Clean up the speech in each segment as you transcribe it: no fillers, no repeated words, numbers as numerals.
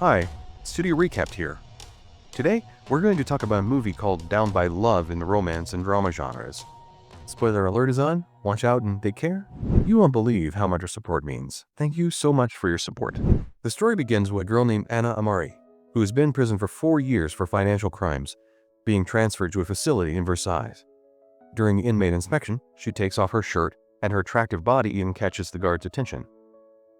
Hi, Studio Recapped here. Today, we're going to talk about a movie called Down by Love in the romance and drama genres. Spoiler alert is on, watch out and take care. You won't believe how much your support means. Thank you so much for your support. The story begins with a girl named Anna Amari, who has been in prison for 4 years for financial crimes, being transferred to a facility in Versailles. During the inmate inspection, she takes off her shirt, and her attractive body even catches the guard's attention.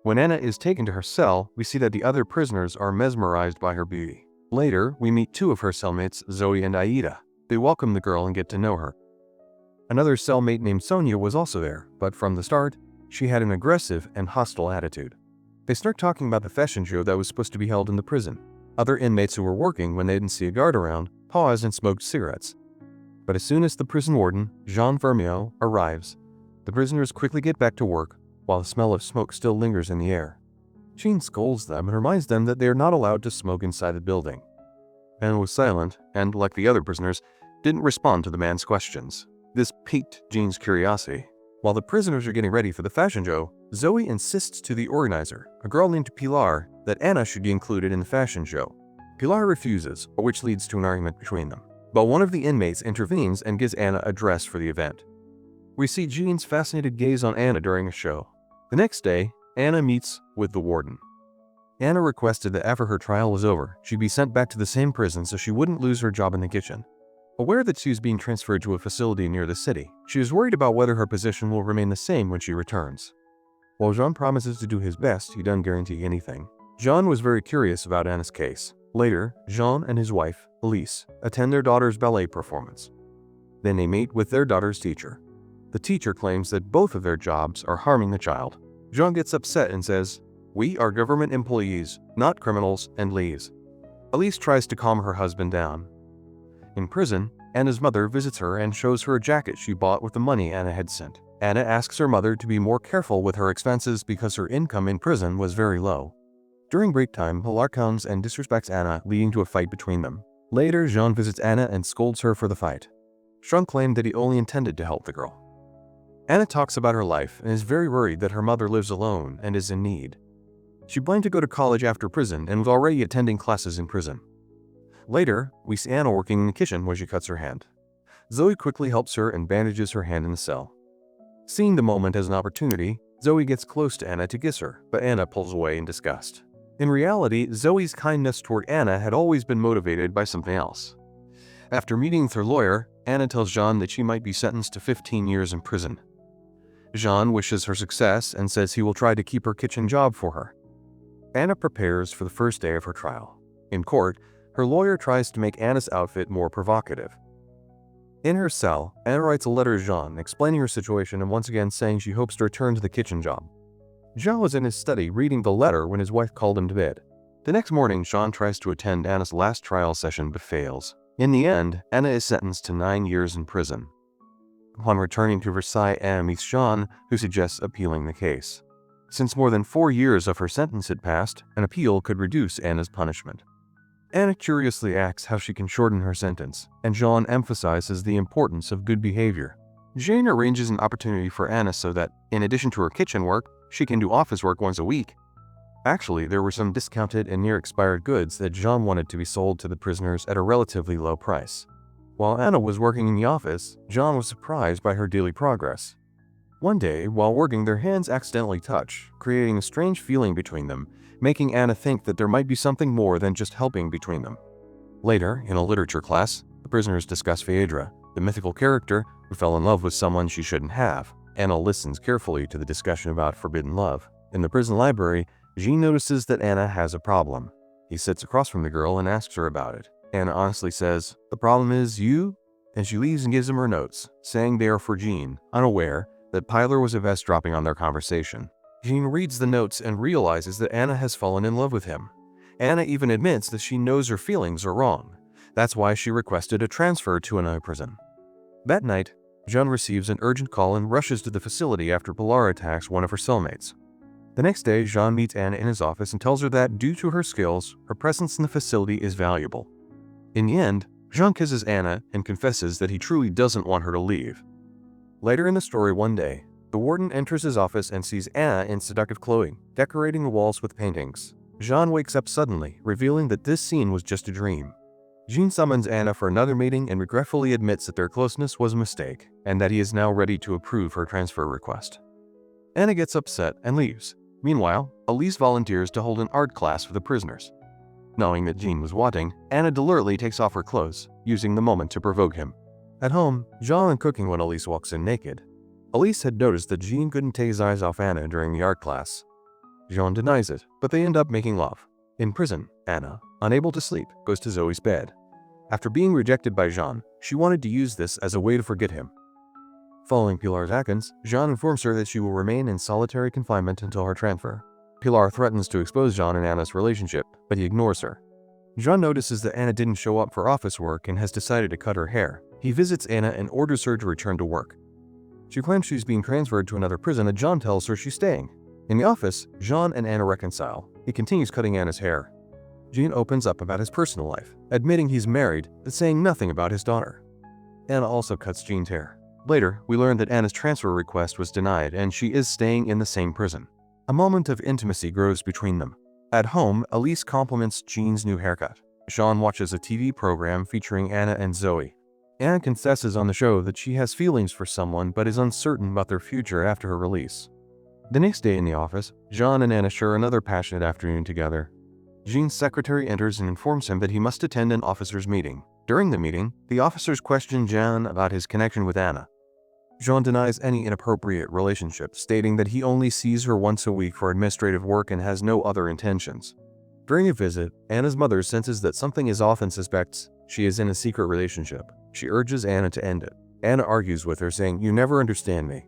When Anna is taken to her cell, we see that the other prisoners are mesmerized by her beauty. Later, we meet 2 of her cellmates, Zoe and Aida. They welcome the girl and get to know her. Another cellmate named Sonia was also there, but from the start, she had an aggressive and hostile attitude. They start talking about the fashion show that was supposed to be held in the prison. Other inmates who were working when they didn't see a guard around paused and smoked cigarettes. But as soon as the prison warden, Jean Vermeil, arrives, the prisoners quickly get back to work, while the smell of smoke still lingers in the air. Jean scolds them and reminds them that they are not allowed to smoke inside the building. Anna was silent and, like the other prisoners, didn't respond to the man's questions. This piqued Jean's curiosity. While the prisoners are getting ready for the fashion show, Zoe insists to the organizer, a girl named Pilar, that Anna should be included in the fashion show. Pilar refuses, which leads to an argument between them. But one of the inmates intervenes and gives Anna a dress for the event. We see Jean's fascinated gaze on Anna during a show. The next day, Anna meets with the warden. Anna requested that after her trial was over, she be sent back to the same prison so she wouldn't lose her job in the kitchen. Aware that she was being transferred to a facility near the city, she is worried about whether her position will remain the same when she returns. While Jean promises to do his best, he doesn't guarantee anything. Jean was very curious about Anna's case. Later, Jean and his wife, Elise, attend their daughter's ballet performance. Then they meet with their daughter's teacher. The teacher claims that both of their jobs are harming the child. Jean gets upset and says, "We are government employees, not criminals," and leaves. Elise tries to calm her husband down. In prison, Anna's mother visits her and shows her a jacket she bought with the money Anna had sent. Anna asks her mother to be more careful with her expenses because her income in prison was very low. During break time, Pilar comes and disrespects Anna, leading to a fight between them. Later, Jean visits Anna and scolds her for the fight. Jean claimed that he only intended to help the girl. Anna talks about her life and is very worried that her mother lives alone and is in need. She planned to go to college after prison and was already attending classes in prison. Later, we see Anna working in the kitchen where she cuts her hand. Zoe quickly helps her and bandages her hand in the cell. Seeing the moment as an opportunity, Zoe gets close to Anna to kiss her, but Anna pulls away in disgust. In reality, Zoe's kindness toward Anna had always been motivated by something else. After meeting with her lawyer, Anna tells Jean that she might be sentenced to 15 years in prison. Jean wishes her success and says he will try to keep her kitchen job for her. Anna prepares for the first day of her trial. In court, her lawyer tries to make Anna's outfit more provocative. In her cell, Anna writes a letter to Jean explaining her situation and once again saying she hopes to return to the kitchen job. Jean was in his study reading the letter when his wife called him to bed. The next morning, Jean tries to attend Anna's last trial session but fails. In the end, Anna is sentenced to 9 years in prison. Upon returning to Versailles, Anna meets Jean, who suggests appealing the case. Since more than 4 years of her sentence had passed, an appeal could reduce Anna's punishment. Anna curiously asks how she can shorten her sentence, and Jean emphasizes the importance of good behavior. Jean arranges an opportunity for Anna so that, in addition to her kitchen work, she can do office work once a week. Actually, there were some discounted and near-expired goods that Jean wanted to be sold to the prisoners at a relatively low price. While Anna was working in the office, Jean was surprised by her daily progress. One day, while working, their hands accidentally touch, creating a strange feeling between them, making Anna think that there might be something more than just helping between them. Later, in a literature class, the prisoners discuss Phaedra, the mythical character who fell in love with someone she shouldn't have. Anna listens carefully to the discussion about forbidden love. In the prison library, Jean notices that Anna has a problem. He sits across from the girl and asks her about it. Anna honestly says, "The problem is you?" And she leaves and gives him her notes, saying they are for Jean, unaware that Pilar was eavesdropping on their conversation. Jean reads the notes and realizes that Anna has fallen in love with him. Anna even admits that she knows her feelings are wrong. That's why she requested a transfer to another prison. That night, Jean receives an urgent call and rushes to the facility after Pilar attacks one of her cellmates. The next day, Jean meets Anna in his office and tells her that, due to her skills, her presence in the facility is valuable. In the end, Jean kisses Anna and confesses that he truly doesn't want her to leave. Later in the story one day, the warden enters his office and sees Anna in seductive clothing, decorating the walls with paintings. Jean wakes up suddenly, revealing that this scene was just a dream. Jean summons Anna for another meeting and regretfully admits that their closeness was a mistake, and that he is now ready to approve her transfer request. Anna gets upset and leaves. Meanwhile, Elise volunteers to hold an art class for the prisoners. Knowing that Jean was wanting, Anna deliberately takes off her clothes, using the moment to provoke him. At home, Jean is cooking when Elise walks in naked. Elise had noticed that Jean couldn't take his eyes off Anna during the art class. Jean denies it, but they end up making love. In prison, Anna, unable to sleep, goes to Zoe's bed. After being rejected by Jean, she wanted to use this as a way to forget him. Following Pilar's actions, Jean informs her that she will remain in solitary confinement until her transfer. Pilar threatens to expose Jean and Anna's relationship, but he ignores her. Jean notices that Anna didn't show up for office work and has decided to cut her hair. He visits Anna and orders her to return to work. She claims she's being transferred to another prison and Jean tells her she's staying. In the office, Jean and Anna reconcile. He continues cutting Anna's hair. Jean opens up about his personal life, admitting he's married, but saying nothing about his daughter. Anna also cuts Jean's hair. Later, we learn that Anna's transfer request was denied and she is staying in the same prison. A moment of intimacy grows between them. At home, Elise compliments Jean's new haircut. Jean watches a TV program featuring Anna and Zoe. Anna confesses on the show that she has feelings for someone but is uncertain about their future after her release. The next day in the office, Jean and Anna share another passionate afternoon together. Jean's secretary enters and informs him that he must attend an officers' meeting. During the meeting, the officers question Jean about his connection with Anna. Jean denies any inappropriate relationship, stating that he only sees her once a week for administrative work and has no other intentions. During a visit, Anna's mother senses that something is off and suspects she is in a secret relationship. She urges Anna to end it. Anna argues with her, saying, "You never understand me."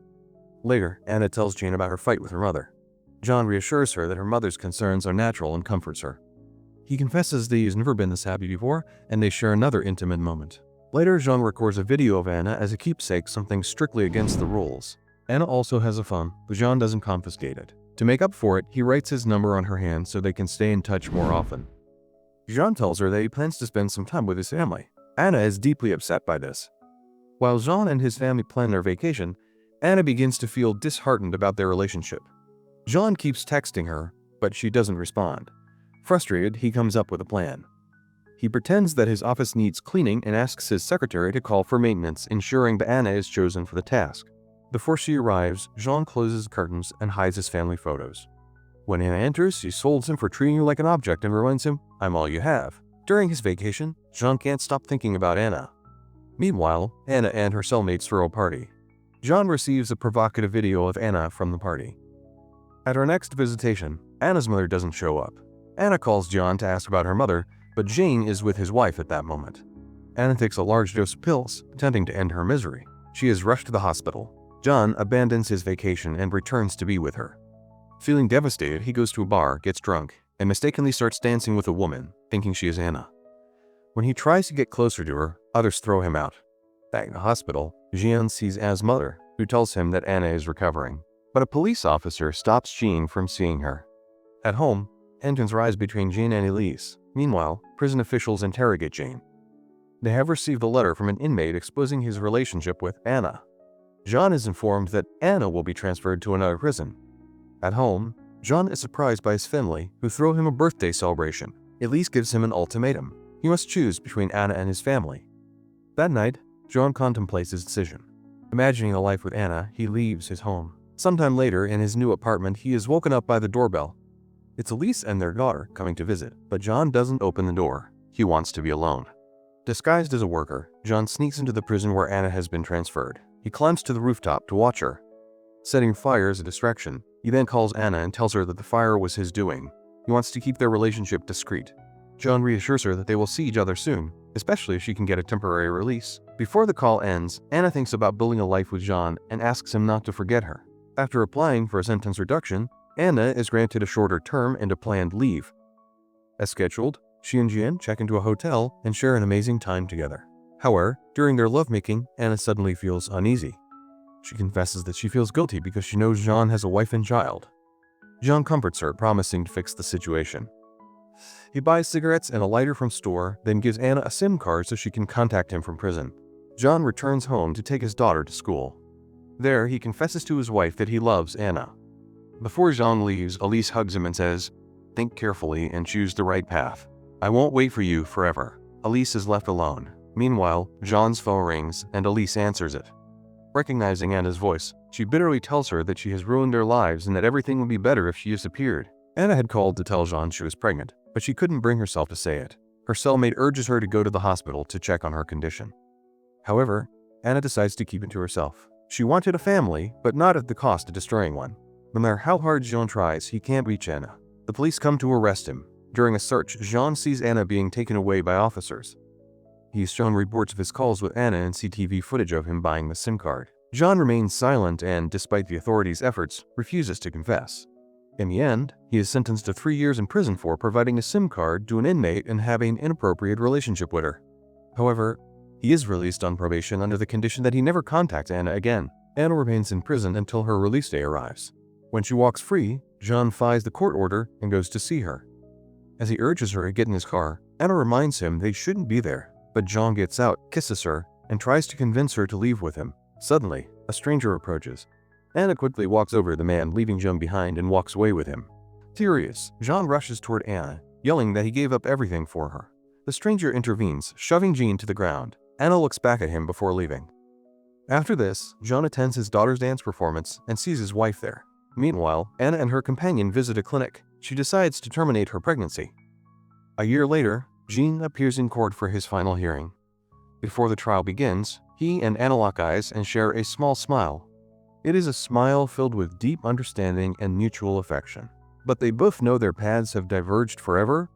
Later, Anna tells Jean about her fight with her mother. Jean reassures her that her mother's concerns are natural and comforts her. He confesses that he's never been this happy before, and they share another intimate moment. Later, Jean records a video of Anna as a keepsake, something strictly against the rules. Anna also has a phone, but Jean doesn't confiscate it. To make up for it, he writes his number on her hand so they can stay in touch more often. Jean tells her that he plans to spend some time with his family. Anna is deeply upset by this. While Jean and his family plan their vacation, Anna begins to feel disheartened about their relationship. Jean keeps texting her, but she doesn't respond. Frustrated, he comes up with a plan. He pretends that his office needs cleaning and asks his secretary to call for maintenance, ensuring that Anna is chosen for the task. Before she arrives, Jean closes the curtains and hides his family photos. When Anna enters, she scolds him for treating her like an object and reminds him, "I'm all you have." During his vacation, Jean can't stop thinking about Anna. Meanwhile, Anna and her cellmates throw a party. Jean receives a provocative video of Anna from the party. At her next visitation, Anna's mother doesn't show up. Anna calls Jean to ask about her mother, but Jean is with his wife at that moment. Anna takes a large dose of pills, attempting to end her misery. She is rushed to the hospital. Jean abandons his vacation and returns to be with her. Feeling devastated, he goes to a bar, gets drunk, and mistakenly starts dancing with a woman, thinking she is Anna. When he tries to get closer to her, others throw him out. Back in the hospital, Jean sees Anna's mother, who tells him that Anna is recovering. But a police officer stops Jean from seeing her. At home, tensions rise between Jean and Elise. Meanwhile, prison officials interrogate Jean. They have received a letter from an inmate exposing his relationship with Anna. Jean is informed that Anna will be transferred to another prison. At home, Jean is surprised by his family, who throw him a birthday celebration. Elise gives him an ultimatum. He must choose between Anna and his family. That night, Jean contemplates his decision. Imagining a life with Anna, he leaves his home. Sometime later, in his new apartment, he is woken up by the doorbell. It's Elise and their daughter coming to visit, but Jean doesn't open the door. He wants to be alone. Disguised as a worker, Jean sneaks into the prison where Anna has been transferred. He climbs to the rooftop to watch her. Setting fire as a distraction, he then calls Anna and tells her that the fire was his doing. He wants to keep their relationship discreet. Jean reassures her that they will see each other soon, especially if she can get a temporary release. Before the call ends, Anna thinks about building a life with Jean and asks him not to forget her. After applying for a sentence reduction, Anna is granted a shorter term and a planned leave. As scheduled, she and Jean check into a hotel and share an amazing time together. However, during their lovemaking, Anna suddenly feels uneasy. She confesses that she feels guilty because she knows Jean has a wife and child. Jean comforts her, promising to fix the situation. He buys cigarettes and a lighter from store, then gives Anna a SIM card so she can contact him from prison. Jean returns home to take his daughter to school. There, he confesses to his wife that he loves Anna. Before Jean leaves, Elise hugs him and says, think carefully and choose the right path. I won't wait for you forever. Elise is left alone. Meanwhile, Jean's phone rings and Elise answers it. Recognizing Anna's voice, she bitterly tells her that she has ruined their lives and that everything would be better if she disappeared. Anna had called to tell Jean she was pregnant, but she couldn't bring herself to say it. Her cellmate urges her to go to the hospital to check on her condition. However, Anna decides to keep it to herself. She wanted a family, but not at the cost of destroying one. No matter how hard Jean tries, he can't reach Anna. The police come to arrest him. During a search, Jean sees Anna being taken away by officers. He is shown reports of his calls with Anna and CCTV footage of him buying the SIM card. Jean remains silent and, despite the authorities' efforts, refuses to confess. In the end, he is sentenced to 3 years in prison for providing a SIM card to an inmate and having an inappropriate relationship with her. However, he is released on probation under the condition that he never contacts Anna again. Anna remains in prison until her release day arrives. When she walks free, Jean defies the court order and goes to see her. As he urges her to get in his car, Anna reminds him they shouldn't be there, but Jean gets out, kisses her, and tries to convince her to leave with him. Suddenly, a stranger approaches. Anna quickly walks over to the man, leaving Jean behind, and walks away with him. Furious, Jean rushes toward Anna, yelling that he gave up everything for her. The stranger intervenes, shoving Jean to the ground. Anna looks back at him before leaving. After this, Jean attends his daughter's dance performance and sees his wife there. Meanwhile, Anna and her companion visit a clinic. She decides to terminate her pregnancy. A year later, Jean appears in court for his final hearing. Before the trial begins, he and Anna lock eyes and share a small smile. It is a smile filled with deep understanding and mutual affection. But they both know their paths have diverged forever,